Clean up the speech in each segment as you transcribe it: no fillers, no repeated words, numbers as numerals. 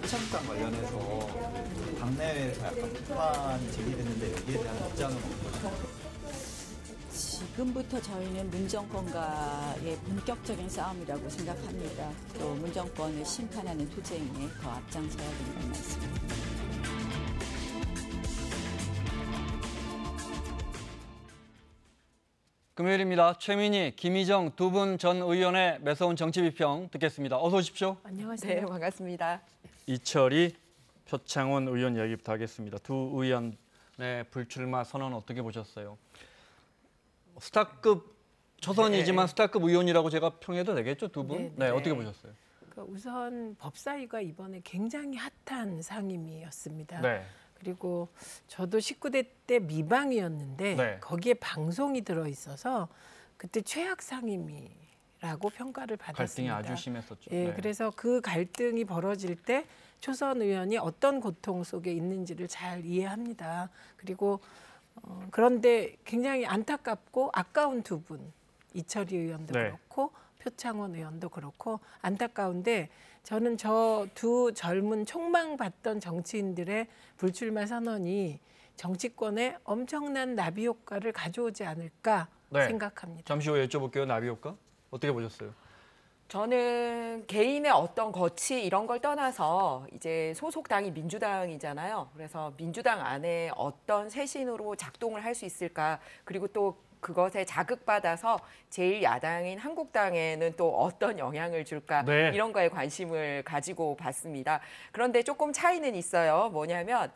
표창장 관련해서 당내에서 약간 비판이 제기됐는데 여기에 대한 입장은 어떠세요? 지금부터 저희는 문정권과의 본격적인 싸움이라고 생각합니다. 또 문정권을 심판하는 투쟁에 더 앞장서야 된다는 말씀입니다. 금요일입니다. 최민희, 김희정 두 분 전 의원의 매서운 정치 비평 듣겠습니다. 어서 오십시오. 안녕하세요. 네, 반갑습니다. 이철희, 표창원 의원 이야기부터 하겠습니다. 두 의원의 불출마 선언 어떻게 보셨어요? 스타급 초선이지만 스타급 의원이라고 제가 평해도 되겠죠, 두 분? 네, 어떻게 보셨어요? 우선 법사위가 이번에 굉장히 핫한 상임위였습니다. 네. 그리고 저도 19대 때 미방이었는데 네. 거기에 방송이 들어있어서 그때 최악 상임위라고 평가를 받았습니다. 갈등이 아주 심했었죠. 예, 네. 그래서 그 갈등이 벌어질 때 초선 의원이 어떤 고통 속에 있는지를 잘 이해합니다. 그리고 그런데 굉장히 안타깝고 아까운 두 분, 이철희 의원도 네. 그렇고 표창원 의원도 그렇고 안타까운데 저는 저 두 젊은 촉망받던 정치인들의 불출마 선언이 정치권에 엄청난 나비 효과를 가져오지 않을까 생각합니다. 잠시 후에 여쭤볼게요. 나비 효과? 어떻게 보셨어요? 저는 개인의 어떤 거치 이런 걸 떠나서 이제 소속 당이 민주당이잖아요. 그래서 민주당 안에 어떤 쇄신으로 작동을 할 수 있을까. 그리고 또 그것에 자극받아서 제1야당인 한국당에는 또 어떤 영향을 줄까. 네. 이런 거에 관심을 가지고 봤습니다. 그런데 조금 차이는 있어요. 뭐냐면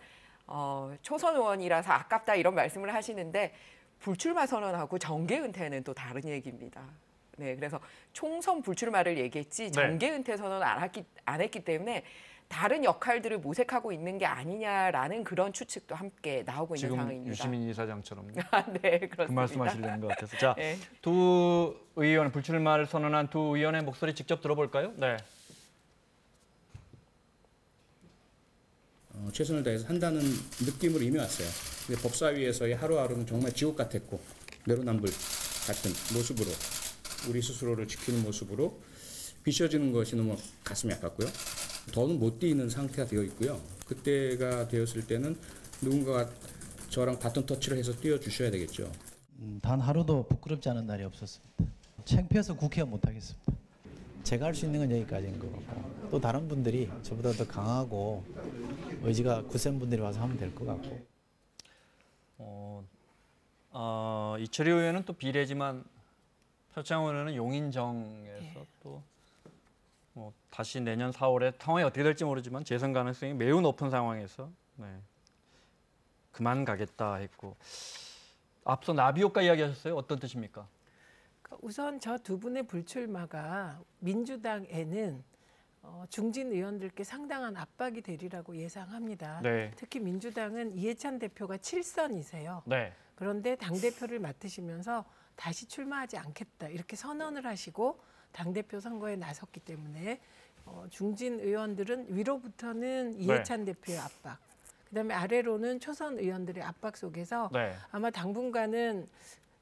초선 의원이라서 아깝다 이런 말씀을 하시는데 불출마 선언하고 정계 은퇴는 또 다른 얘기입니다. 네, 그래서 총선 불출마를 얘기했지 정계 은퇴 선언 안 했기 때문에 다른 역할들을 모색하고 있는 게 아니냐라는 그런 추측도 함께 나오고 있는 상황입니다. 지금 유시민 이사장처럼 네, 그렇습니다. 그 말씀하시려는 것 같아서. 자, 네. 두 의원 불출마를 선언한 두 의원의 목소리 직접 들어볼까요? 네. 최선을 다해서 한다는 느낌으로 임해왔어요. 근데 법사위에서의 하루하루는 정말 지옥 같았고 내로남불 같은 모습으로 우리 스스로를 지키는 모습으로 비춰지는 것이 너무 가슴이 아팠고요. 더는 못 뛰는 상태가 되어 있고요. 그때가 되었을 때는 누군가가 저랑 바톤 터치를 해서 띄워주셔야 되겠죠. 단 하루도 부끄럽지 않은 날이 없었습니다. 창피해서 국회의원 못하겠습니다. 제가 할 수 있는 건 여기까지인 것 같고 또 다른 분들이 저보다 더 강하고 의지가 굳센 분들이 와서 하면 될 것 같고. 이철희 의원은 또 비례지만 표창원 의원은 용인정에서 또 다시 내년 4월에 상황이 어떻게 될지 모르지만 재선 가능성이 매우 높은 상황에서 그만 가겠다 했고 앞서 나비 효과 이야기하셨어요. 어떤 뜻입니까? 우선 저 두 분의 불출마가 민주당에는 중진 의원들께 상당한 압박이 되리라고 예상합니다. 네. 특히 민주당은 이해찬 대표가 7선이세요. 네. 그런데 당대표를 맡으시면서 다시 출마하지 않겠다 이렇게 선언을 하시고 당대표 선거에 나섰기 때문에 중진 의원들은 위로부터는 이해찬 대표의 압박, 그다음에 아래로는 초선 의원들의 압박 속에서 아마 당분간은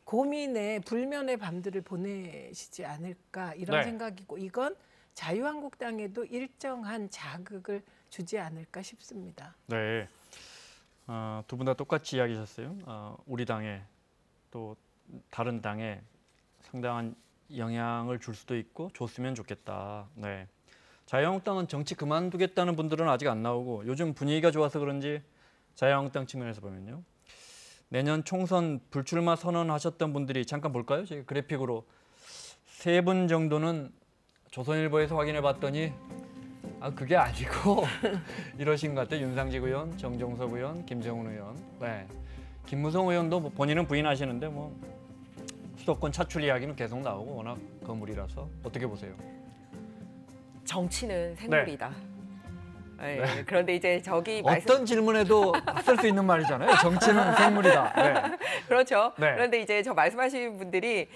고민의 불면의 밤들을 보내시지 않을까 이런 생각이고 이건 자유한국당에도 일정한 자극을 주지 않을까 싶습니다. 네, 두 분 다 똑같이 이야기하셨어요. 우리 당에 또 다른 당에 상당한 영향을 줄 수도 있고 줬으면 좋겠다. 네. 자유한국당은 정치 그만두겠다는 분들은 아직 안 나오고 요즘 분위기가 좋아서 그런지 자유한국당 측면에서 보면요. 내년 총선 불출마 선언하셨던 분들이 잠깐 볼까요? 제가 그래픽으로 3분 정도는 조선일보에서 확인해 봤더니 그게 아니고 이러신 것 같아요. 윤상직 의원, 정종석 의원, 김정은 의원. 네. 김무성 의원도 본인은 부인하시는데 수도권 차출 이야기는 계속 나오고 워낙 거물이라서 어떻게 보세요? 정치는 생물이다. 예, 그런데 이제 저기 어떤 질문에도 쓸 수 있는 말이잖아요. 정치는 생물이다. 네. 그렇죠. 네. 그런데 이제 저 말씀하신 분들이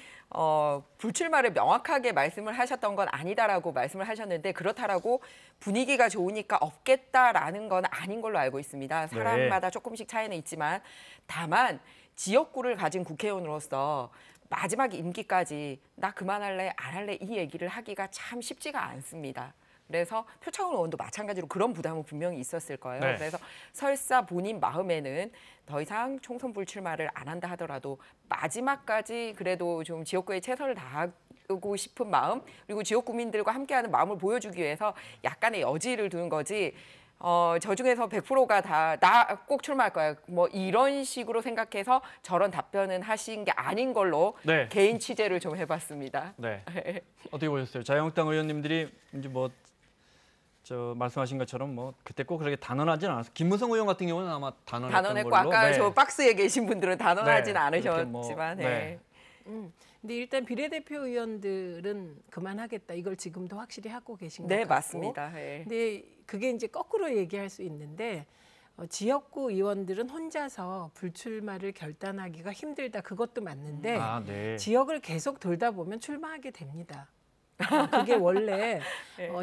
불출마를 명확하게 말씀을 하셨던 건 아니다라고 말씀을 하셨는데 그렇다라고 분위기가 좋으니까 없겠다라는 건 아닌 걸로 알고 있습니다. 사람마다 조금씩 차이는 있지만 다만 지역구를 가진 국회의원으로서 마지막 임기까지 나 그만할래 안 할래 이 얘기를 하기가 참 쉽지가 않습니다. 그래서 표창원 의원도 마찬가지로 그런 부담은 분명히 있었을 거예요. 네. 그래서 설사 본인 마음에는 더 이상 총선 불출마를 안 한다 하더라도 마지막까지 그래도 좀 지역구에 최선을 다하고 싶은 마음 그리고 지역 구민들과 함께하는 마음을 보여주기 위해서 약간의 여지를 두는 거지 저 중에서 100%가 다 나 꼭 출마할 거야. 뭐 이런 식으로 생각해서 저런 답변은 하신 게 아닌 걸로 네. 개인 취재를 좀 해봤습니다. 네. 어떻게 보셨어요? 자유한국당 의원님들이 이제 뭐 말씀하신 것처럼 뭐 그때 꼭 그렇게 단언하진 않았어요. 김무성 의원 같은 경우는 아마 단언했던 단언했고 걸로. 아까 네. 저 박스에 계신 분들은 단언하진 네, 않으셨지만. 네. 근데 일단 비례대표 의원들은 그만하겠다. 이걸 지금도 확실히 하고 계신 것 네, 같고. 맞습니다. 네. 근데 그게 이제 거꾸로 얘기할 수 있는데 지역구 의원들은 혼자서 불출마를 결단하기가 힘들다. 그것도 맞는데 네. 지역을 계속 돌다 보면 출마하게 됩니다. 그게 원래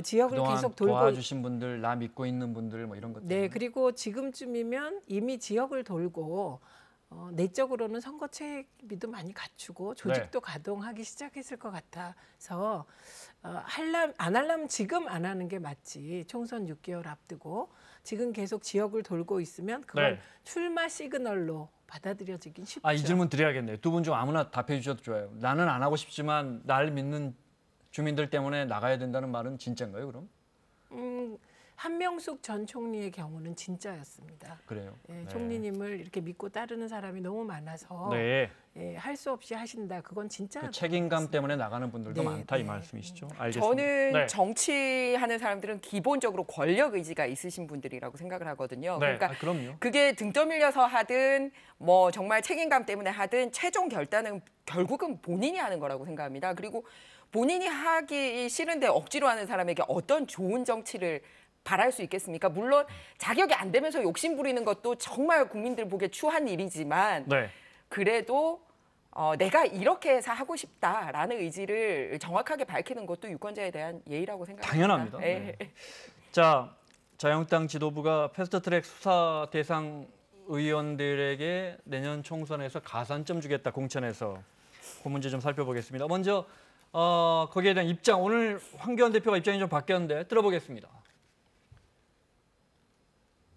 지역을 그동안 계속 돌고 도와주신 분들, 나 믿고 있는 분들 뭐 이런 것들. 네, 그리고 지금쯤이면 이미 지역을 돌고 내적으로는 선거체비도 많이 갖추고 조직도 가동하기 시작했을 것 같아서 안 하려면 지금 안 하는 게 맞지. 총선 6개월 앞두고 지금 계속 지역을 돌고 있으면 그걸 출마 시그널로 받아들여지긴 쉽죠. 이 질문 드려야겠네요. 두 분 중 아무나 답해 주셔도 좋아요. 나는 안 하고 싶지만 날 믿는 주민들 때문에 나가야 된다는 말은 진짜인가요, 그럼? 한명숙 전 총리의 경우는 진짜였습니다. 그래요. 네. 총리님을 이렇게 믿고 따르는 사람이 너무 많아서 할 수 없이 하신다. 그건 진짜 그 책임감 때문에 나가는 분들도 많다 이 말씀이시죠. 알겠습니다. 저는 정치하는 사람들은 기본적으로 권력 의지가 있으신 분들이라고 생각을 하거든요. 그러니까 그럼요. 그게 등 떠밀려서 하든 뭐 정말 책임감 때문에 하든 최종 결단은 결국은 본인이 하는 거라고 생각합니다. 그리고 본인이 하기 싫은데 억지로 하는 사람에게 어떤 좋은 정치를 바랄 수 있겠습니까? 물론 자격이 안 되면서 욕심 부리는 것도 정말 국민들 보기에 추한 일이지만 그래도 내가 이렇게 해서 하고 싶다라는 의지를 정확하게 밝히는 것도 유권자에 대한 예의라고 생각합니다. 당연합니다. 네. 자, 자유한국당 지도부가 패스트트랙 수사 대상 의원들에게 내년 총선에서 가산점 주겠다 공천에서 그 문제 좀 살펴보겠습니다. 먼저 거기에 대한 입장, 오늘 황교안 대표가 입장이 좀 바뀌었는데 들어보겠습니다.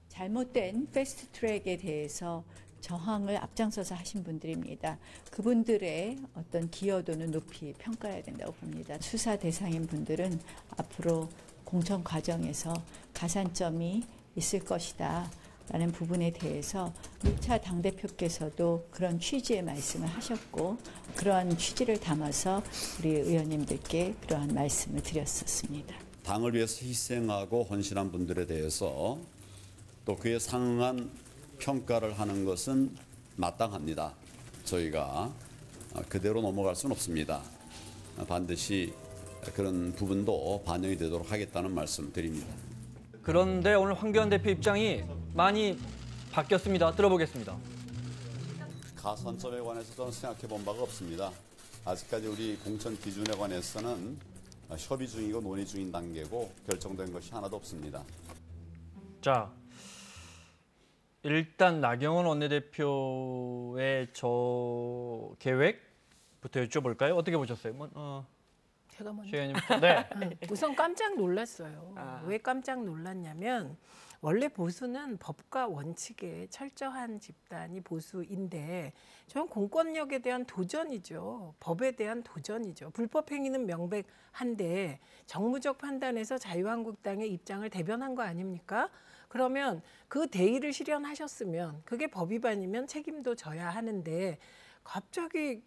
잘못된 패스트트랙에 대해서 저항을 앞장서서 하신 분들입니다. 그분들의 어떤 기여도는 높이 평가해야 된다고 봅니다. 수사 대상인 분들은 앞으로 공천 과정에서 가산점이 있을 것이다 라는 부분에 대해서 6차 당대표께서도 그런 취지의 말씀을 하셨고 그러한 취지를 담아서 우리 의원님들께 그러한 말씀을 드렸었습니다. 당을 위해서 희생하고 헌신한 분들에 대해서 또 그에 상응한 평가를 하는 것은 마땅합니다. 저희가 그대로 넘어갈 수는 없습니다. 반드시 그런 부분도 반영이 되도록 하겠다는 말씀 드립니다. 그런데 오늘 황교안 대표 입장이 많이 바뀌었습니다. 들어보겠습니다. 가산점에 관해서 저는 생각해 본 바가 없습니다. 아직까지 우리 공천 기준에 관해서는 협의 중이고 논의 중인 단계고 결정된 것이 하나도 없습니다. 자, 일단 나경원 원내대표의 저 계획부터 여쭤볼까요? 어떻게 보셨어요? 제가 먼저. 최 의원님부터. 네. 우선 깜짝 놀랐어요. 왜 깜짝 놀랐냐면 원래 보수는 법과 원칙에 철저한 집단이 보수인데 저는 공권력에 대한 도전이죠. 법에 대한 도전이죠. 불법 행위는 명백한데 정무적 판단에서 자유한국당의 입장을 대변한 거 아닙니까? 그러면 그 대의를 실현하셨으면 그게 법 위반이면 책임도 져야 하는데 갑자기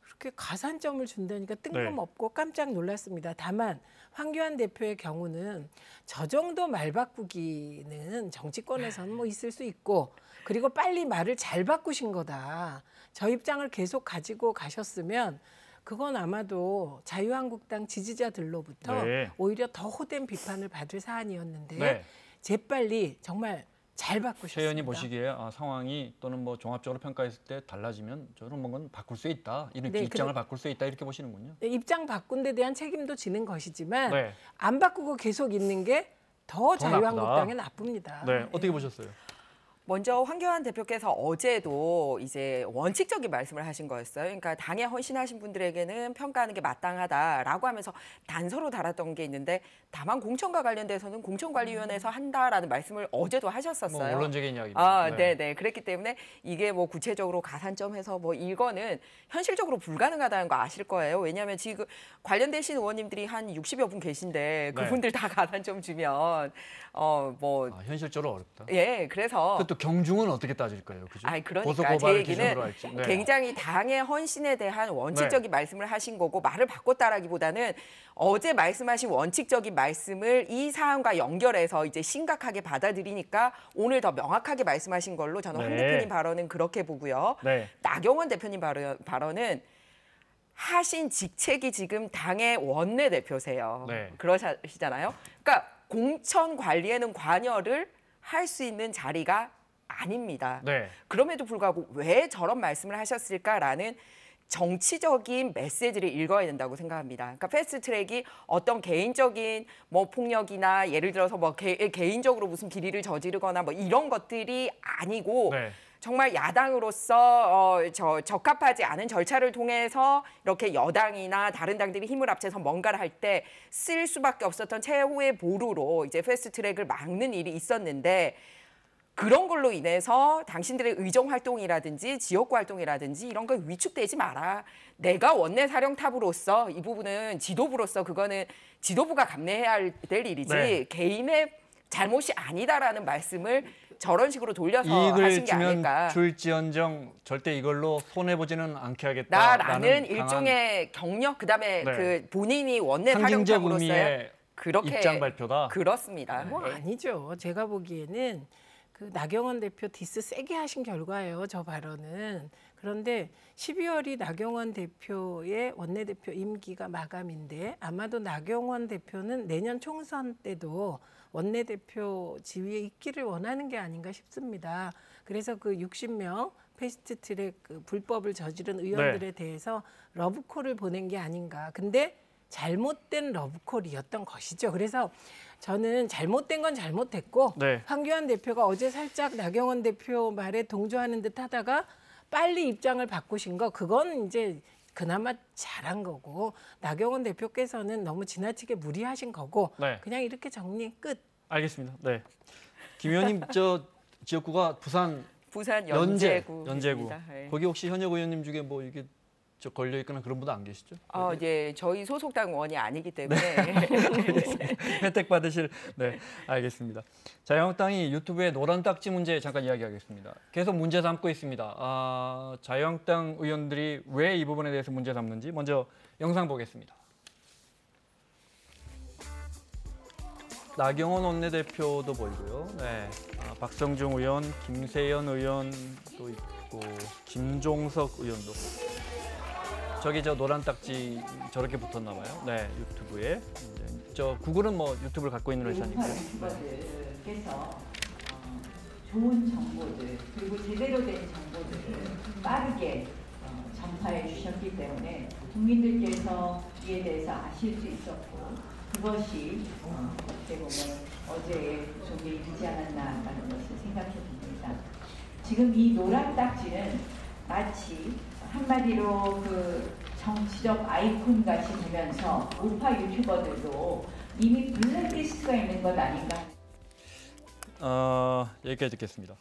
그렇게 가산점을 준다니까 뜬금없고 깜짝 놀랐습니다. 다만 황교안 대표의 경우는 저 정도 말 바꾸기는 정치권에서는 뭐 있을 수 있고 그리고 빨리 말을 잘 바꾸신 거다. 저 입장을 계속 가지고 가셨으면 그건 아마도 자유한국당 지지자들로부터 오히려 더 호된 비판을 받을 사안이었는데 재빨리 정말 잘 바꾸셨습니다. 최 의원이 보시기에 상황이 또는 뭐 종합적으로 평가했을 때 달라지면 저는 뭔가 바꿀 수 있다. 이런 네, 입장을 바꿀 수 있다 이렇게 보시는군요. 네, 입장 바꾼 데 대한 책임도 지는 것이지만 네. 안 바꾸고 계속 있는 게 더 더 자유한국당에 나쁩니다. 네, 어떻게 보셨어요? 먼저 황교안 대표께서 어제도 이제 원칙적인 말씀을 하신 거였어요. 그러니까 당에 헌신하신 분들에게는 평가하는 게 마땅하다라고 하면서 단서로 달았던 게 있는데 다만 공천과 관련돼서는 공천관리위원회에서 한다라는 말씀을 어제도 하셨었어요. 뭐 원론적인 이야기입니다. 네. 그랬기 때문에 이게 뭐 구체적으로 가산점해서 뭐 이거는 현실적으로 불가능하다는 거 아실 거예요. 왜냐하면 지금 관련되신 의원님들이 한 60여 분 계신데 그분들 다 가산점 주면 현실적으로 어렵다. 예, 그래서 또 경중은 어떻게 따질 거예요, 그죠? 그러니까 제 얘기는 할지. 네. 굉장히 당의 헌신에 대한 원칙적인 말씀을 하신 거고 말을 바꿨다라기보다는 어제 말씀하신 원칙적인 말씀을 이 사안과 연결해서 이제 심각하게 받아들이니까 오늘 더 명확하게 말씀하신 걸로 저는 황 대표님 발언은 그렇게 보고요. 네. 나경원 대표님 발언은 하신 직책이 지금 당의 원내대표세요. 네. 그러시잖아요. 그러니까 공천 관리에는 관여를 할 수 있는 자리가 아닙니다. 네. 그럼에도 불구하고 왜 저런 말씀을 하셨을까라는 정치적인 메시지를 읽어야 된다고 생각합니다. 그러니까 패스트트랙이 어떤 개인적인 뭐 폭력이나 예를 들어서 뭐 개인적으로 무슨 비리를 저지르거나 뭐 이런 것들이 아니고 네. 정말 야당으로서 적합하지 않은 절차를 통해서 이렇게 여당이나 다른 당들이 힘을 합쳐서 뭔가를 할 때 쓸 수밖에 없었던 최후의 보루로 이제 패스트트랙을 막는 일이 있었는데 그런 걸로 인해서 당신들의 의정 활동이라든지 지역구 활동이라든지 이런 걸 위축되지 마라. 내가 원내 사령탑으로서 이 부분은 지도부로서 그거는 지도부가 감내해야 될 일이지 네. 개인의 잘못이 아니다라는 말씀을 저런 식으로 돌려서 이익을 하신 게 주면 아닐까. 줄지언정 절대 이걸로 손해보지는 않게 하겠다라는 나라는 일종의 경력 그다음에 네. 그 본인이 원내 상징적 사령탑으로서의 의미의 그렇게 입장 발표다. 그렇습니다. 뭐 네. 아니죠. 제가 보기에는 그 나경원 대표 디스 세게 하신 결과예요. 저 발언은. 그런데 12월이 나경원 대표의 원내대표 임기가 마감인데 아마도 나경원 대표는 내년 총선 때도 원내대표 지위에 있기를 원하는 게 아닌가 싶습니다. 그래서 그 60명 패스트트랙 그 불법을 저지른 의원들에 대해서 러브콜을 보낸 게 아닌가. 근데 잘못된 러브콜이었던 것이죠. 그래서 저는 잘못된 건 잘못됐고 네. 황교안 대표가 어제 살짝 나경원 대표 말에 동조하는 듯 하다가 빨리 입장을 바꾸신 거 그건 이제 그나마 잘한 거고 나경원 대표께서는 너무 지나치게 무리하신 거고 네. 그냥 이렇게 정리 끝. 알겠습니다. 네. 김 의원님 저 지역구가 부산 연제구. 네. 거기 혹시 현역 의원님 중에 뭐 이게 저 걸려 있거나 그런 분도 안 계시죠? 예, 저희 소속당 의원이 아니기 때문에 혜택 받으실. 네, 알겠습니다. 자유한국당이 유튜브의 노란 딱지 문제 잠깐 이야기하겠습니다. 계속 문제 삼고 있습니다. 자유한국당 의원들이 왜 이 부분에 대해서 문제 삼는지 먼저 영상 보겠습니다. 나경원 원내대표도 보이고요. 네, 박성중 의원, 김세연 의원도 있고 김종석 의원도. 저기 저 노란 딱지 저렇게 붙었나 봐요. 네, 유튜브에. 저 구글은 뭐 유튜브를 갖고 있는 회사니까요. 그래서 좋은 정보들 그리고 제대로 된 정보들을 빠르게 전파해 주셨기 때문에 국민들께서 이에 대해서 아실 수 있었고 그것이 어떻게 보면 어제의 종에 이르지 않았나라는 것을 생각해 봅니다. 지금 이 노란 딱지는 마치 한마디로 그 정치적 아이콘 같이 되면서 우파 유튜버들도 이미 블랙리스트가 있는 것 아닌가? 여기까지 듣겠습니다.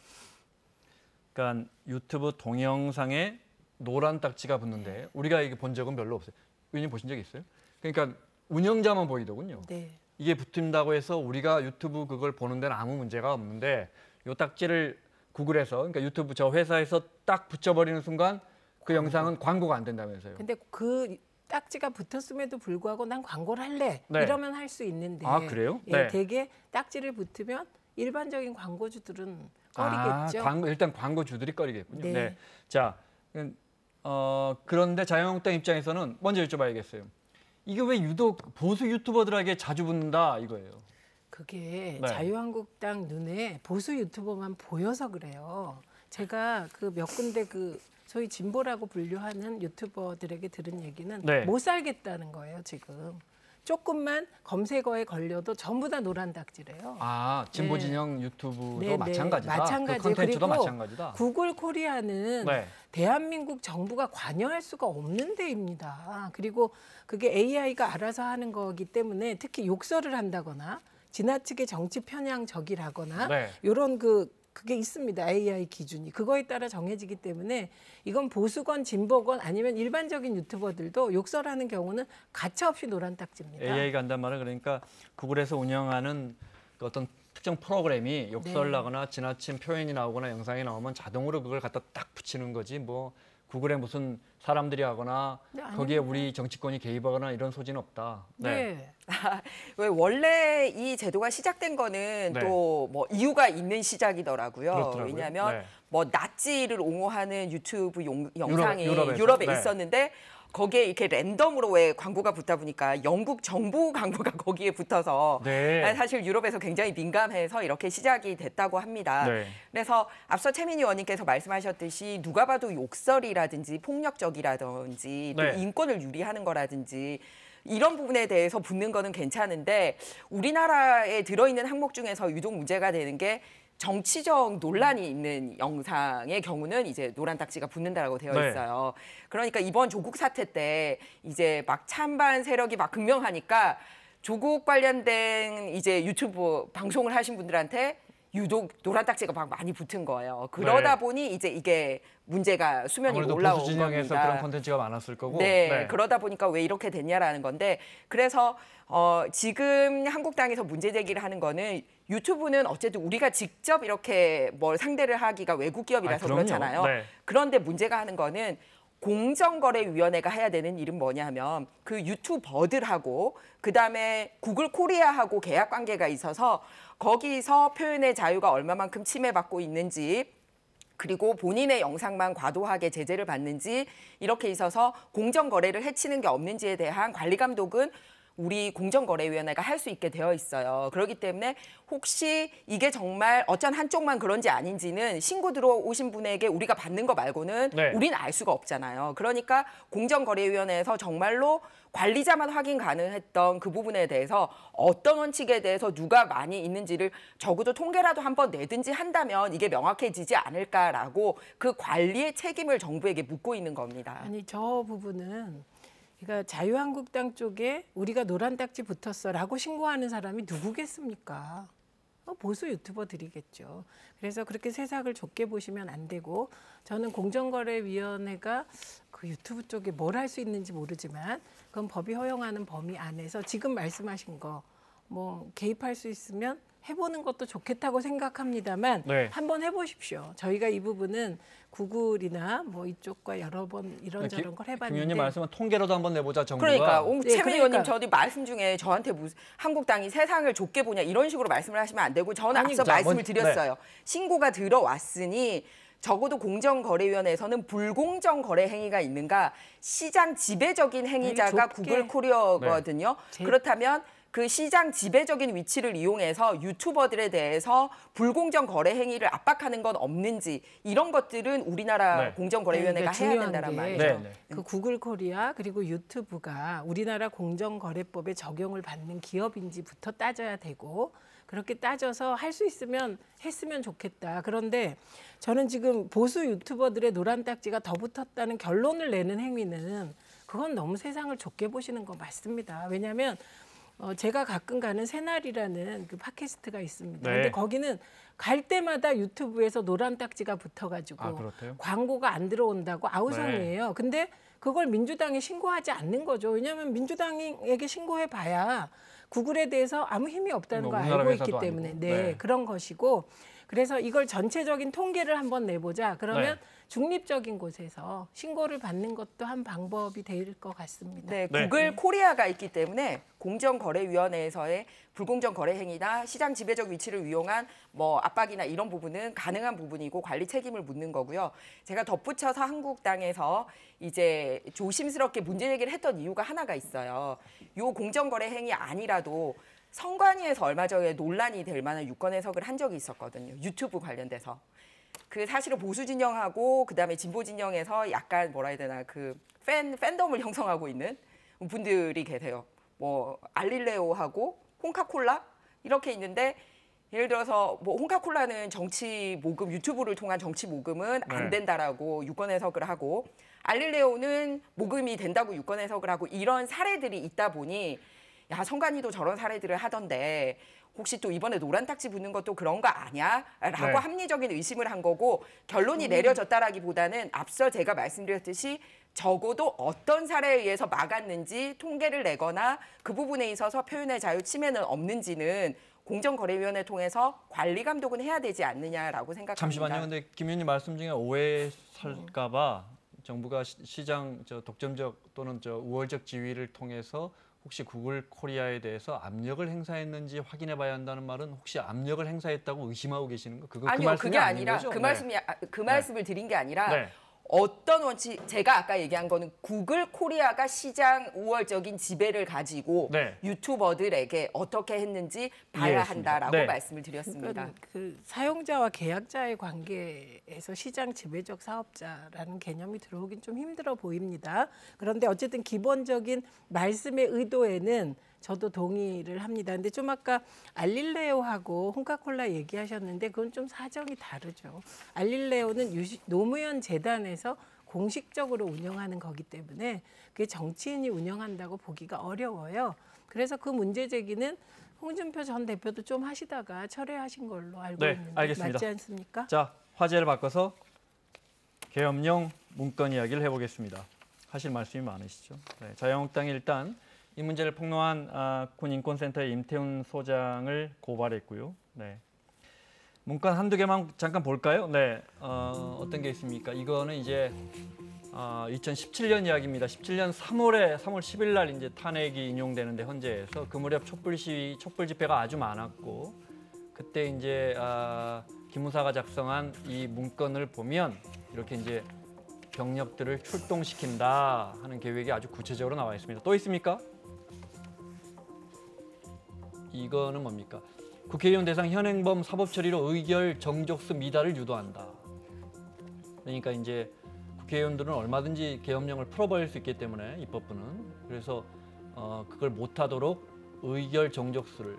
그러니까 유튜브 동영상에 노란 딱지가 붙는데 우리가 이게 본 적은 별로 없어요. 의원님 보신 적 있어요? 그러니까 운영자만 보이더군요. 네. 이게 붙는다고 해서 우리가 유튜브 그걸 보는 데는 아무 문제가 없는데 이 딱지를 구글에서 그러니까 유튜브 저 회사에서 딱 붙여버리는 순간 그 영상은 광고가 안 된다면서요. 근데 그 딱지가 붙었음에도 불구하고 난 광고를 할래 네. 이러면 할 수 있는데 그래요? 예, 네. 대개 딱지를 붙으면 일반적인 광고주들은 꺼리겠죠. 일단 광고주들이 꺼리겠군요. 네. 네. 자, 그런데 자유한국당 입장에서는 먼저 여쭤봐야겠어요. 이게 왜 유독 보수 유튜버들에게 자주 붙는다 이거예요. 그게 네. 자유한국당 눈에 보수 유튜버만 보여서 그래요. 제가 그 몇 군데 그 소위 진보라고 분류하는 유튜버들에게 들은 얘기는 네. 못 살겠다는 거예요, 지금. 조금만 검색어에 걸려도 전부 다 노란 딱지래요. 아, 진보 네. 진영 유튜브도 네, 네. 마찬가지다. 마찬가지. 그 콘텐츠도 그리고 마찬가지다. 구글 코리아는 네. 대한민국 정부가 관여할 수가 없는 데입니다. 그리고 그게 AI가 알아서 하는 거기 때문에 특히 욕설을 한다거나 지나치게 정치 편향적이라거나 네. 이런 그게 있습니다. AI 기준이. 그거에 따라 정해지기 때문에 이건 보수건 진보건 아니면 일반적인 유튜버들도 욕설하는 경우는 가차없이 노란 딱지입니다. AI가 한단 말은 그러니까 구글에서 운영하는 그 어떤 특정 프로그램이 욕설나거나 지나친 표현이 나오거나 영상이 나오면 자동으로 그걸 갖다 딱 붙이는 거지 뭐 구글에 무슨 사람들이 하거나 네, 거기에 아닙니다. 우리 정치권이 개입하거나 이런 소지는 없다. 네. 왜 원래 이 제도가 시작된 거는 네. 또 뭐 이유가 있는 시작이더라고요. 그렇더라고요. 왜냐하면 네. 뭐 나치를 옹호하는 유튜브 영상이 유럽에서? 유럽에 네. 있었는데 거기에 이렇게 랜덤으로 왜 광고가 붙다 보니까 영국 정부 광고가 거기에 붙어서 네. 사실 유럽에서 굉장히 민감해서 이렇게 시작이 됐다고 합니다. 네. 그래서 앞서 최민희 의원님께서 말씀하셨듯이 누가 봐도 욕설이라든지 폭력적이라든지 또 네. 인권을 유리하는 거라든지 이런 부분에 대해서 붙는 거는 괜찮은데 우리나라에 들어있는 항목 중에서 유독 문제가 되는 게 정치적 논란이 있는 영상의 경우는 이제 노란 딱지가 붙는다라고 되어 네. 있어요. 그러니까 이번 조국 사태 때 이제 막 찬반 세력이 막 극명하니까 조국 관련된 이제 유튜브 방송을 하신 분들한테 유독 노란 딱지가 막 많이 붙은 거예요. 그러다 네. 보니 이제 이게 문제가 수면 위로 아무래도 올라온 보수 진영에서 겁니다. 그런 콘텐츠가 많았을 거고. 네, 그러다 보니까 왜 이렇게 됐냐라는 건데 그래서 지금 한국당에서 문제 제기를 하는 거는 유튜브는 어쨌든 우리가 직접 이렇게 뭘 상대를 하기가 외국 기업이라서 그럼요. 그렇잖아요. 네. 그런데 문제가 하는 거는 공정거래위원회가 해야 되는 일은 뭐냐면 그 유튜버들하고 그다음에 구글 코리아하고 계약 관계가 있어서 거기서 표현의 자유가 얼마만큼 침해받고 있는지 그리고 본인의 영상만 과도하게 제재를 받는지 이렇게 있어서 공정거래를 해치는 게 없는지에 대한 관리 감독은 우리 공정거래위원회가 할 수 있게 되어 있어요. 그렇기 때문에 혹시 이게 정말 어떤 한쪽만 그런지 아닌지는 신고 들어오신 분에게 우리가 받는 거 말고는 네. 우리는 알 수가 없잖아요. 그러니까 공정거래위원회에서 정말로 관리자만 확인 가능했던 그 부분에 대해서 어떤 원칙에 대해서 누가 많이 있는지를 적어도 통계라도 한번 내든지 한다면 이게 명확해지지 않을까라고 그 관리의 책임을 정부에게 묻고 있는 겁니다. 아니 저 부분은 그러니까 자유한국당 쪽에 우리가 노란 딱지 붙었어라고 신고하는 사람이 누구겠습니까? 보수 유튜버들이겠죠. 그래서 그렇게 세상을 좁게 보시면 안 되고 저는 공정거래위원회가 그 유튜브 쪽에 뭘 할 수 있는지 모르지만 그건 법이 허용하는 범위 안에서 지금 말씀하신 거 뭐 개입할 수 있으면 해보는 것도 좋겠다고 생각합니다만 네. 한번 해보십시오. 저희가 이 부분은 구글이나 뭐 이쪽과 여러 번 이런저런 걸 김 해봤는데 의원님 말씀은 통계로도 한번 내보자 정부가. 그러니까 네, 최민희 그러니까. 의원님 저도 말씀 중에 저한테 무슨 한국당이 세상을 좁게 보냐 이런 식으로 말씀을 하시면 안 되고 저는 아니, 앞서 자, 말씀을 먼저- 드렸어요. 신고가 들어왔으니 적어도 공정거래위원회에서는 불공정 거래 행위가 있는가 시장 지배적인 행위자가 좁게. 구글 코리아거든요. 제- 그렇다면 그 시장 지배적인 위치를 이용해서 유튜버들에 대해서 불공정 거래 행위를 압박하는 건 없는지 이런 것들은 우리나라 네. 공정거래위원회가 그러니까 해야 중요한 된다는 게 말이죠. 네, 네. 그 구글 코리아 그리고 유튜브가 우리나라 공정거래법에 적용을 받는 기업인지부터 따져야 되고 그렇게 따져서 할 수 있으면 했으면 좋겠다. 그런데 저는 지금 보수 유튜버들의 노란 딱지가 더 붙었다는 결론을 내는 행위는 그건 너무 세상을 좁게 보시는 거 맞습니다. 왜냐하면 제가 가끔 가는 새날이라는 그 팟캐스트가 있습니다. 네. 근데 거기는 갈 때마다 유튜브에서 노란 딱지가 붙어가지고 아, 그렇대요? 광고가 안 들어온다고 아우성이에요. 근데 그걸 민주당에 신고하지 않는 거죠. 왜냐하면 민주당에게 신고해봐야 구글에 대해서 아무 힘이 없다는 뭐 걸 우리나라 알고 있기 회사도 때문에 아니고. 네, 네. 그런 것이고 그래서 이걸 전체적인 통계를 한번 내보자. 그러면 네. 중립적인 곳에서 신고를 받는 것도 한 방법이 될 것 같습니다. 네, 네. 구글 코리아가 있기 때문에 공정거래위원회에서의 불공정 거래 행위나 시장 지배적 위치를 이용한 뭐 압박이나 이런 부분은 가능한 부분이고 관리 책임을 묻는 거고요. 제가 덧붙여서 한국당에서 이제 조심스럽게 문제 제기를 했던 이유가 하나가 있어요. 요 공정거래 행위 아니라도 선관위에서 얼마 전에 논란이 될 만한 유권 해석을 한 적이 있었거든요. 유튜브 관련돼서. 그 사실은 보수 진영하고 그다음에 진보 진영에서 약간 뭐라 해야 되나 그 팬덤을 형성하고 있는 분들이 계세요. 뭐 알릴레오하고 홍카콜라 이렇게 있는데 예를 들어서 뭐 홍카콜라는 정치 모금 유튜브를 통한 정치 모금은 안 된다라고 유권 해석을 하고 알릴레오는 모금이 된다고 유권 해석을 하고 이런 사례들이 있다 보니 야 선관위도 저런 사례들을 하던데 혹시 또 이번에 노란 딱지 붙는 것도 그런 거 아니야? 라고 합리적인 의심을 한 거고 결론이 내려졌다라기보다는 앞서 제가 말씀드렸듯이 적어도 어떤 사례에 의해서 막았는지 통계를 내거나 그 부분에 있어서 표현의 자유 침해는 없는지는 공정거래위원회 통해서 관리 감독은 해야 되지 않느냐라고 생각합니다. 잠시만요. 근데 김 의원님 말씀 중에 오해 살까 봐 정부가 시장 독점적 또는 우월적 지위를 통해서 혹시 구글 코리아에 대해서 압력을 행사했는지 확인해 봐야 한다는 말은 혹시 압력을 행사했다고 의심하고 계시는 거? 아니요, 그 그게 아니라 거죠? 그 말씀을 드린 게 아니라 네. 어떤 원칙 제가 아까 얘기한 거는 구글 코리아가 시장 우월적인 지배를 가지고 네. 유튜버들에게 어떻게 했는지 봐야 이해했습니다. 한다라고 네. 말씀을 드렸습니다. 그러니까 그 사용자와 계약자의 관계에서 시장 지배적 사업자라는 개념이 들어오긴 좀 힘들어 보입니다. 그런데 어쨌든 기본적인 말씀의 의도에는 저도 동의를 합니다. 근데 좀 아까 알릴레오하고 홍카콜라 얘기하셨는데 그건 좀 사정이 다르죠. 알릴레오는 노무현 재단에서 공식적으로 운영하는 거기 때문에 그게 정치인이 운영한다고 보기가 어려워요. 그래서 그 문제 제기는 홍준표 전 대표도 좀 하시다가 철회하신 걸로 알고 있는데 알겠습니다. 맞지 않습니까? 자, 화제를 바꿔서 계엄령 문건 이야기를 해보겠습니다. 하실 말씀이 많으시죠. 네, 자유한국당이 일단 이 문제를 폭로한 군인권센터의 임태훈 소장을 고발했고요. 네. 문건 한두 개만 잠깐 볼까요? 네, 어떤 게 있습니까? 이거는 이제 2017년 이야기입니다. 17년 3월 10일 날 이제 탄핵이 인용되는데 헌재에서 그 무렵 촛불 시위, 촛불 집회가 아주 많았고 그때 이제 기무사가 작성한 이 문건을 보면 이렇게 이제 병력들을 출동시킨다 하는 계획이 아주 구체적으로 나와 있습니다. 또 있습니까? 이거는 뭡니까? 국회의원 대상 현행범 사법 처리로 의결 정족수 미달을 유도한다. 그러니까 이제 국회의원들은 얼마든지 계엄령을 풀어버릴 수 있기 때문에 입법부는 그래서 그걸 못하도록 의결 정족수를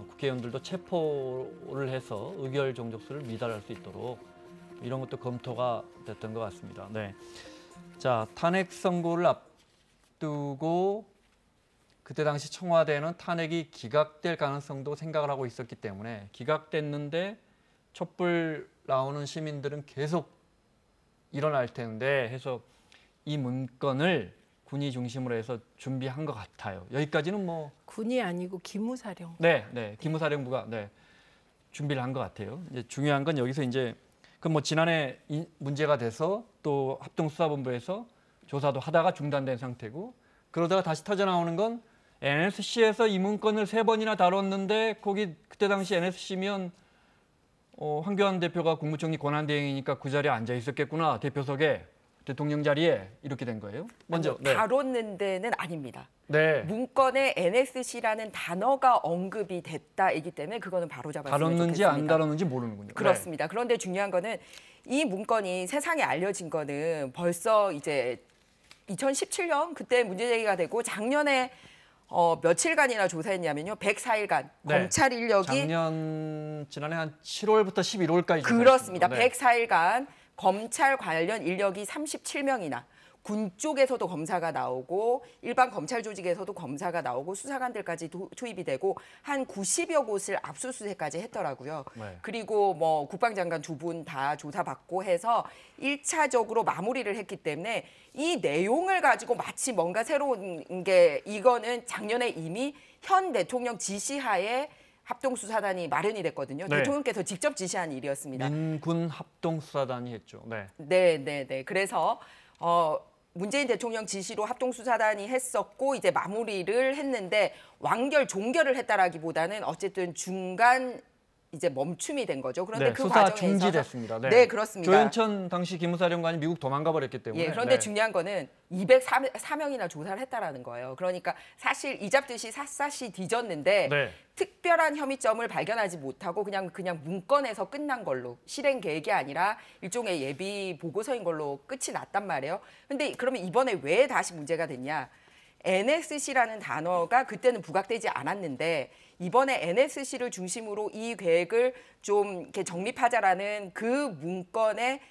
국회의원들도 체포를 해서 의결 정족수를 미달할 수 있도록 이런 것도 검토가 됐던 것 같습니다. 네. 자, 탄핵 선고를 앞두고 그때 당시 청와대는 탄핵이 기각될 가능성도 생각을 하고 있었기 때문에 기각됐는데 촛불 나오는 시민들은 계속 일어날 텐데 해서 이 문건을 군이 중심으로 해서 준비한 것 같아요. 여기까지는 뭐 군이 아니고 기무사령. 네, 기무사령부가 준비를 한 것 같아요. 이제 중요한 건 여기서 이제 그 뭐 지난해 문제가 돼서 또 합동수사본부에서 조사도 하다가 중단된 상태고 그러다가 다시 터져 나오는 건 NSC에서 이 문건을 3번이나 다뤘는데 거기 그때 당시 NSC면 황교안 대표가 국무총리 권한대행이니까 그 자리에 앉아 있었겠구나 대표석에 대통령 자리에 이렇게 된 거예요. 먼저 다뤘는 데는 아닙니다. 네. 문건에 NSC라는 단어가 언급이 됐다이기 때문에 그거는 바로 잡았으면 다뤘는지 좋겠습니다. 안 다뤘는지 모르는군요. 그렇습니다. 그런데 중요한 거는 이 문건이 세상에 알려진 거는 벌써 이제 2017년 그때 문제 제기가 되고 작년에 며칠간이나 조사했냐면요. 104일간 검찰 인력이 지난해 한 7월부터 11월까지 그렇습니다. 104일간 검찰 관련 인력이 37명이나 군 쪽에서도 검사가 나오고 일반 검찰 조직에서도 검사가 나오고 수사관들까지 투입이 되고 한 90여 곳을 압수수색까지 했더라고요. 네. 그리고 뭐 국방장관 2분 다 조사받고 해서 1차적으로 마무리를 했기 때문에 이 내용을 가지고 마치 뭔가 새로운 게 이거는 작년에 이미 현 대통령 지시하에 합동수사단이 마련이 됐거든요. 네. 대통령께서 직접 지시한 일이었습니다. 민군 합동수사단이 했죠. 네. 네. 그래서 문재인 대통령 지시로 합동수사단이 했었고 이제 마무리를 했는데 완결 종결을 했다라기보다는 어쨌든 중간 이제 멈춤이 된 거죠. 그런데 네, 그 수사 과정에서 중지됐습니다. 네. 네, 그렇습니다. 조현천 당시 기무사령관이 미국 도망가 버렸기 때문에. 예, 그런데 네. 중요한 거는 204명이나 조사를 했다라는 거예요. 그러니까 사실 이 잡듯이 샅샅이 뒤졌는데 네. 특별한 혐의점을 발견하지 못하고 그냥 문건에서 끝난 걸로 실행 계획이 아니라 일종의 예비 보고서인 걸로 끝이 났단 말이에요. 근데 그러면 이번에 왜 다시 문제가 됐냐? NSC라는 단어가 그때는 부각되지 않았는데 이번에 NSC를 중심으로 이 계획을 좀 이렇게 정립하자라는 그 문건에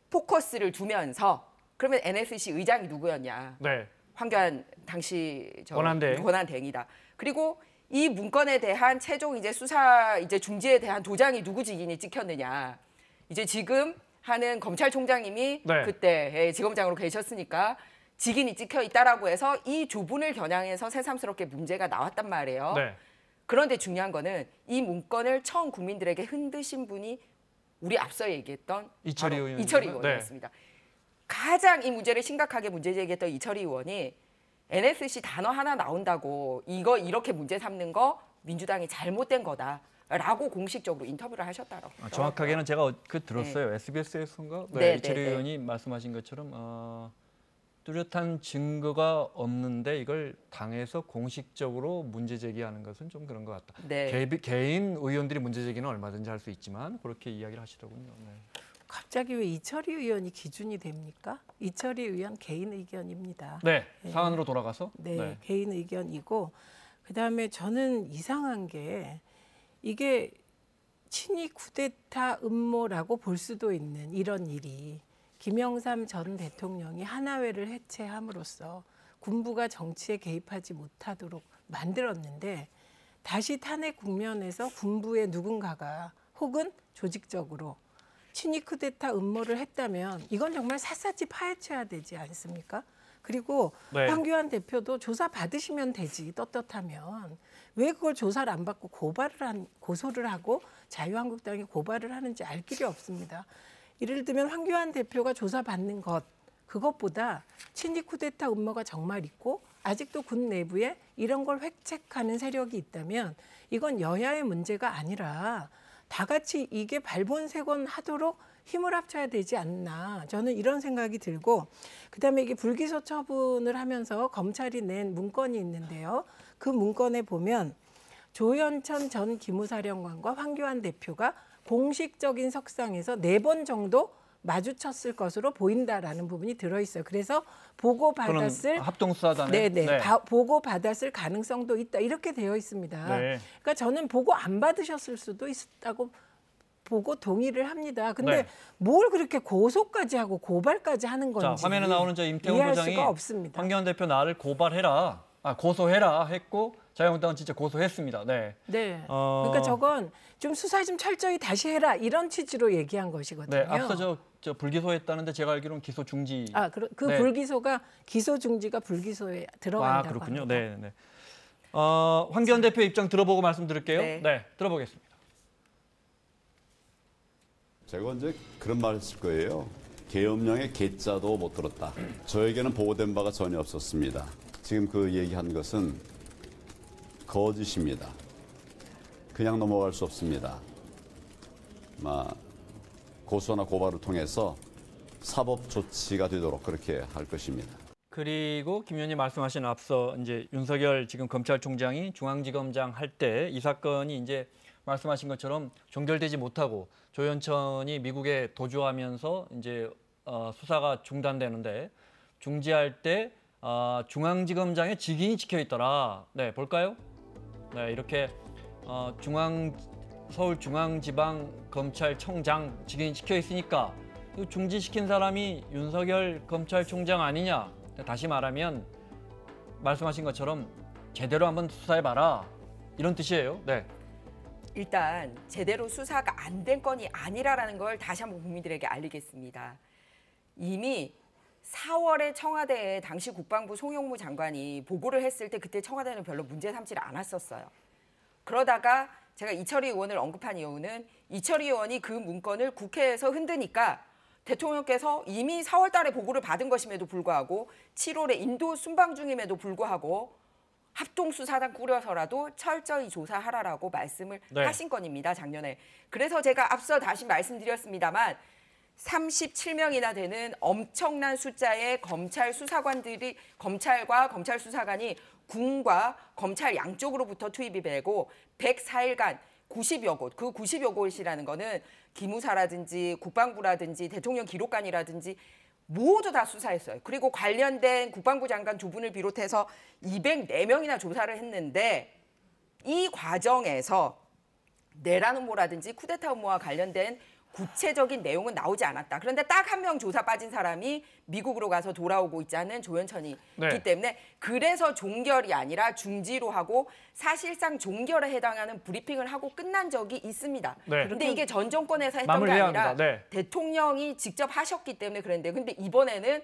포커스를 두면서 그러면 NSC 의장이 누구였냐? 네. 황교안 당시 권한대행. 권한대행이다. 그리고 이 문건에 대한 최종 이제 수사 이제 중지에 대한 도장이 누구 직인이 찍혔느냐? 이제 지금 하는 검찰총장님이 네. 그때 지검장으로 계셨으니까 직인이 찍혀 있다라고 해서 이 조분을 겨냥해서 새삼스럽게 문제가 나왔단 말이에요. 네. 그런데 중요한 거는 이 문건을 처음 국민들에게 흔드신 분이 우리 앞서 얘기했던 이철희 바로 의원이죠. 이철희 의원이었습니다. 가장 이 문제를 심각하게 문제 제기했던 이철희 의원이 NSC 단어 하나 나온다고 이거 이렇게 문제 삼는 거 민주당이 잘못된 거다라고 공식적으로 인터뷰를 하셨다고. 정확하게는 제가 들었어요. SBS에서인가? 네, 이철희 네, 네. 의원이 말씀하신 것처럼 뚜렷한 증거가 없는데 이걸 당에서 공식적으로 문제 제기하는 것은 좀 그런 것 같다. 네. 개인 의원들이 문제 제기는 얼마든지 할 수 있지만 그렇게 이야기를 하시더군요. 네. 갑자기 왜 이철희 의원이 기준이 됩니까? 이철희 의원 개인 의견입니다. 네, 네. 사안으로 돌아가서. 네, 개인 의견이고 그다음에 저는 이상한 게 이게 친위 쿠데타 음모라고 볼 수도 있는 이런 일이 김영삼 전 대통령이 하나회를 해체함으로써 군부가 정치에 개입하지 못하도록 만들었는데 다시 탄핵 국면에서 군부의 누군가가 혹은 조직적으로 친위 쿠데타 음모를 했다면 이건 정말 샅샅이 파헤쳐야 되지 않습니까? 그리고 네. 황교안 대표도 조사 받으시면 되지 떳떳하면 왜 그걸 조사를 안 받고 고소를 하고 자유한국당이 고발을 하는지 알 길이 없습니다. 예를 들면 황교안 대표가 조사받는 그것보다 친위 쿠데타 음모가 정말 있고 아직도 군 내부에 이런 걸 획책하는 세력이 있다면 이건 여야의 문제가 아니라 다 같이 이게 발본색원 하도록 힘을 합쳐야 되지 않나 저는 이런 생각이 들고 그다음에 이게 불기소 처분을 하면서 검찰이 낸 문건이 있는데요. 그 문건에 보면 조현천 전 기무사령관과 황교안 대표가 공식적인 석상에서 4번 정도 마주쳤을 것으로 보인다라는 부분이 들어있어요. 그래서 보고받았을 합동수사단에 네네 보고받았을 가능성도 있다 이렇게 되어 있습니다. 네. 그러니까 저는 보고 안 받으셨을 수도 있다고 보고 동의를 합니다. 근데 네. 뭘 그렇게 고소까지 하고 고발까지 하는 건지 자, 화면에 나오는 저 임태훈 이해할 부장이 수가 없습니다. 황교안 대표 나를 고소해라 했고 자유한국당은 진짜 고소했습니다. 네. 네. 그러니까 저건 좀 수사 좀 철저히 다시 해라 이런 취지로 얘기한 것이거든요. 네, 앞서 저 불기소했다는데 제가 알기로는 기소 중지. 그 네. 불기소가 기소 중지가 불기소에 들어간다고 그렇군요. 합니다. 네, 네. 황교안 대표 입장 들어보고 말씀드릴게요. 네. 네, 들어보겠습니다. 제가 언제 그런 말 했을 거예요. 계엄령의 개자도 못 들었다. 저에게는 보고된 바가 전혀 없었습니다. 지금 그 얘기한 것은 거짓입니다. 그냥 넘어갈 수 없습니다. 고소나 고발을 통해서 사법 조치가 되도록 그렇게 할 것입니다. 그리고 김 의원님 말씀하신 앞서 이제 윤석열 지금 검찰총장이 중앙지검장 할 때 이 사건이 이제 말씀하신 것처럼 종결되지 못하고 조현천이 미국에 도주하면서 이제 수사가 중단되는데 중지할 때 중앙지검장의 직인이 찍혀 있더라. 네, 볼까요? 네, 이렇게 서울중앙지방검찰청장 직인이 찍혀 있으니까 이 중지시킨 사람이 윤석열 검찰총장 아니냐? 다시 말하면 말씀하신 것처럼 제대로 한번 수사해봐라 이런 뜻이에요. 네. 일단 제대로 수사가 안 된 건이 아니라라는 걸 다시 한번 국민들에게 알리겠습니다. 이미 4월에 청와대에 당시 국방부 송영무 장관이 보고를 했을 때 그때 청와대는 별로 문제 삼지를 않았었어요. 그러다가 제가 이철희 의원을 언급한 이유는 이철희 의원이 그 문건을 국회에서 흔드니까 대통령께서 이미 4월 달에 보고를 받은 것임에도 불구하고 7월에 인도 순방 중임에도 불구하고 합동수사단 꾸려서라도 철저히 조사하라라고 말씀을 네. 하신 건입니다. 작년에. 그래서 제가 앞서 다시 말씀드렸습니다만 37명이나 되는 엄청난 숫자의 검찰 수사관들이 검찰과 검찰 수사관이 군과 검찰 양쪽으로부터 투입이 되고 104일간 90여 곳, 그 90여 곳이라는 거는 기무사라든지 국방부라든지 대통령 기록관이라든지 모두 다 수사했어요. 그리고 관련된 국방부 장관 두 분을 비롯해서 204명이나 조사를 했는데 이 과정에서 내란 음모라든지 쿠데타 음모와 관련된 구체적인 내용은 나오지 않았다. 그런데 딱 한 명 조사 빠진 사람이 미국으로 가서 돌아오고 있지 않은 조현천이기 네. 때문에 그래서 종결이 아니라 중지로 하고 사실상 종결에 해당하는 브리핑을 하고 끝난 적이 있습니다. 네. 그런데 이게 전 정권에서 했던 게 마무리해야 아니라 합니다. 네. 대통령이 직접 하셨기 때문에 그랬는데 근데 이번에는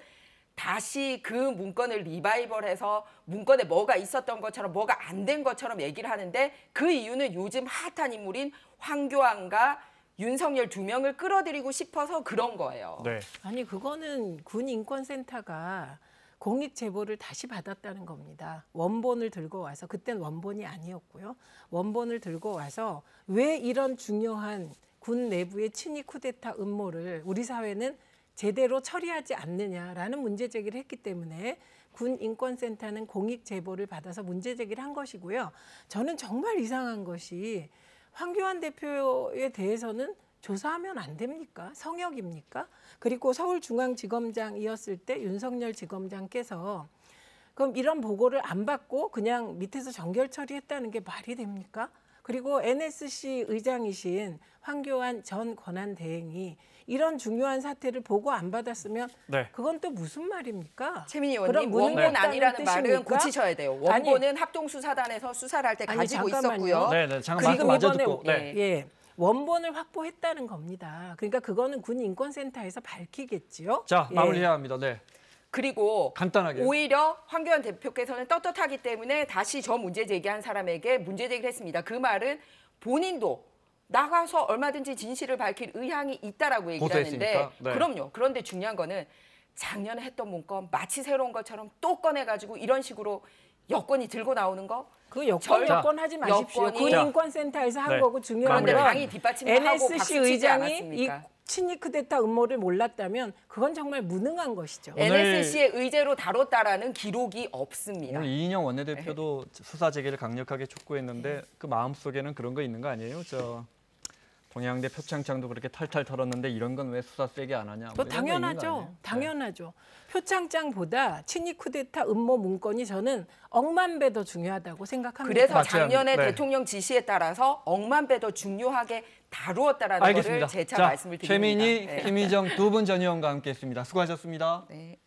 다시 그 문건을 리바이벌해서 문건에 뭐가 있었던 것처럼 뭐가 안 된 것처럼 얘기를 하는데 그 이유는 요즘 핫한 인물인 황교안과 윤석열 두 명을 끌어들이고 싶어서 그런 거예요. 네. 아니 그거는 군인권센터가 공익 제보를 다시 받았다는 겁니다. 원본을 들고 와서 그땐 원본이 아니었고요. 원본을 들고 와서 왜 이런 중요한 군 내부의 친위 쿠데타 음모를 우리 사회는 제대로 처리하지 않느냐라는 문제 제기를 했기 때문에 군인권센터는 공익 제보를 받아서 문제 제기를 한 것이고요. 저는 정말 이상한 것이 황교안 대표에 대해서는 조사하면 안 됩니까? 성역입니까? 그리고 서울중앙지검장이었을 때 윤석열 지검장께서 그럼 이런 보고를 안 받고 그냥 밑에서 정결 처리했다는 게 말이 됩니까? 그리고 NSC 의장이신 황교안 전 권한대행이 이런 중요한 사태를 보고 안 받았으면 네. 그건 또 무슨 말입니까? 최민희 그럼 의원님 무능 원본 없다는 아니라는 말은 뜻입니까? 고치셔야 돼요. 원본은 합동수사단에서 수사를 할 때 아니, 가지고 잠깐만요. 있었고요. 네, 네. 잠깐 지금 말씀 마저 이번에 듣고. 네. 예, 원본을 확보했다는 겁니다. 그러니까 그거는 군인권센터에서 밝히겠지요. 자, 예. 마무리해야 합니다. 네. 그리고 간단하게. 오히려 황교안 대표께서는 떳떳하기 때문에 다시 저 문제 제기한 사람에게 문제 제기를 했습니다. 그 말은 본인도 나가서 얼마든지 진실을 밝힐 의향이 있다라고 얘기를 하는데 고소했으니까. 네. 그럼요. 그런데 중요한 거는 작년에 했던 문건 마치 새로운 것처럼 또 꺼내가지고 이런 식으로 여권이 들고 나오는 거 그 여권 자, 하지 마십시오. 여권이- 군인권센터에서 한 네. 거고 중요한 그런데 건 당이 뒷받침을 하고 NSC 박수 치지 의장이 않았습니까? 이 친위 쿠데타 음모를 몰랐다면 그건 정말 무능한 것이죠. 오늘- NSC의 의제로 다뤘다라는 기록이 없습니다. 오늘 이인영 원내대표도 수사 재개를 강력하게 촉구했는데 그 마음속에는 그런 거 있는 거 아니에요? 저 동양대 표창장도 그렇게 탈탈 털었는데 이런 건 왜 수사 세게 안 하냐? 뭐 이런 거 있는 거 당연하죠. 아니에요? 당연하죠. 표창장보다 친위 쿠데타 음모 문건이 저는 억만 배 더 중요하다고 생각합니다. 그래서 맞아요. 작년에 네. 대통령 지시에 따라서 억만 배 더 중요하게 다루었다라는 알겠습니다. 거를 재차 자, 말씀을 드립니다. 최민희, 네. 김희정 두 분 전 의원과 함께했습니다. 수고하셨습니다. 네.